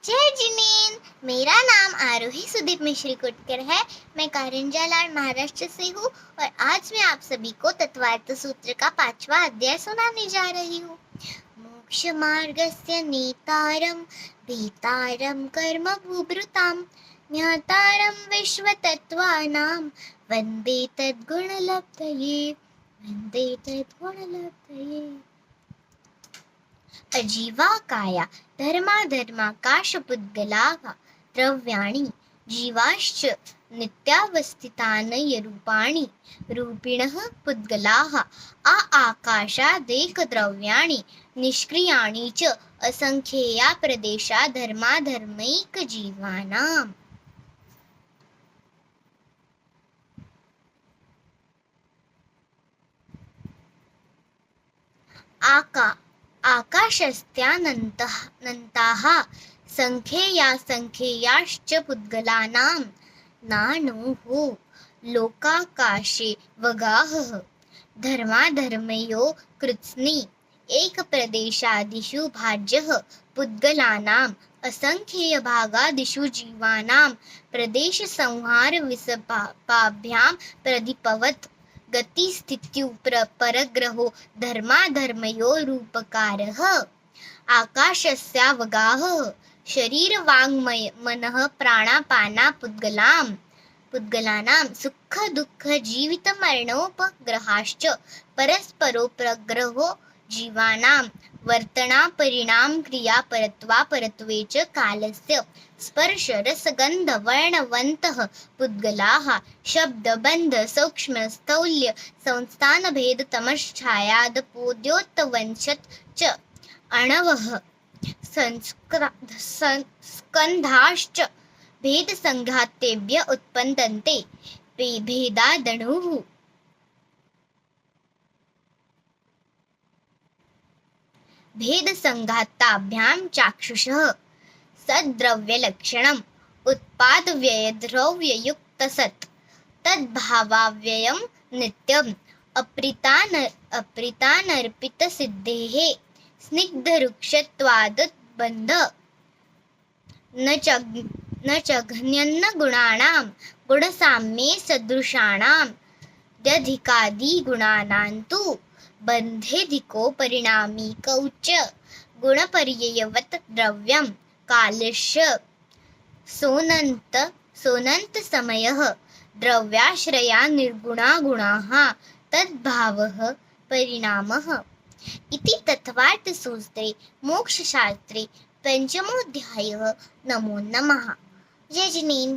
जय जिनेन। मेरा नाम आरोही सुदीप मिश्री कुटकर है। मैं कारंजा लाड महाराष्ट्र से हूँ और आज मैं आप सभी को तत्वार्थ सूत्र का 5वां अध्याय सुनाने जा रही हूँ। मोक्ष मार्गस्य नेतारं भीतारं कर्म भूभृतां ज्ञातारं विश्वतत्त्वानां वन्दे तद्गुणलब्धये। अजीवा काया धर्माधर्माकाशपुद्गलाः द्रव्याणि जीवाश्च नित्यावस्थितानयरूपाणि रूपिणः पुद्गलाः आकाशादेकद्रव्याणि निष्क्रियाणि च असंख्येया प्रदेशा धर्माधर्मैकजीवानाम्। आकाशस्त्यानन्ताः संख्येयाश्च पुद्गलानां नानुः लोकाकाशे वगाहः धर्माधर्मयो कृत्स्नि एकप्रदेशादिषु भाज्यः पुद्गलानाम् असंख्येयभागादिषु जीवानां प्रदेशसंहारविसपाभ्यां प्रदीपवत् गतिस्थित्युपरग्रहो धर्माधर्मयो रूपकारः। आकाशस्यावगाहः शरीरवाङ्मनः प्राणापाना पुद्गलानां सुखदुःखजीवितमरणोपग्रहाश्च परस्परोपग्रहो जीवानां वर्तनापरिणामक्रियापरत्वापरत्वे च कालस्य स्पर्शरसगन्धवर्णवन्तः पुद्गलाः शब्दबन्ध सूक्ष्मस्थौल्य संस्थानभेदतमश्छायादपोद्योतवंशत् च अणवः स्कन्धाश्च भेदसंघातेभ्य उत्पद्यन्ते भेदादणुः। भेदसंघाताभ्यां चाक्षुषः सद्द्रव्यलक्षणम् उत्पादव्ययद्रव्ययुक्तसत् तद्भावाव्ययं नित्यम् अप्रीतानर्पितसिद्धेः स्निग्धरुक्षत्वादुत्बन्ध न च घ्न्यन्नगुणानां गुणसाम्ये सदृशाणां द्यधिकादिगुणानां तु बन्धेधिको परिणामिकौ च गुणपर्ययवत् द्रव्यं कालस्य सोनन्तसमयः द्रव्याश्रया निर्गुणा गुणाः तद्भावः परिणामः इति तत्त्वार्थसूत्रे मोक्षशास्त्रे 5मोऽध्यायः। नमो नमः। जय जिनेन।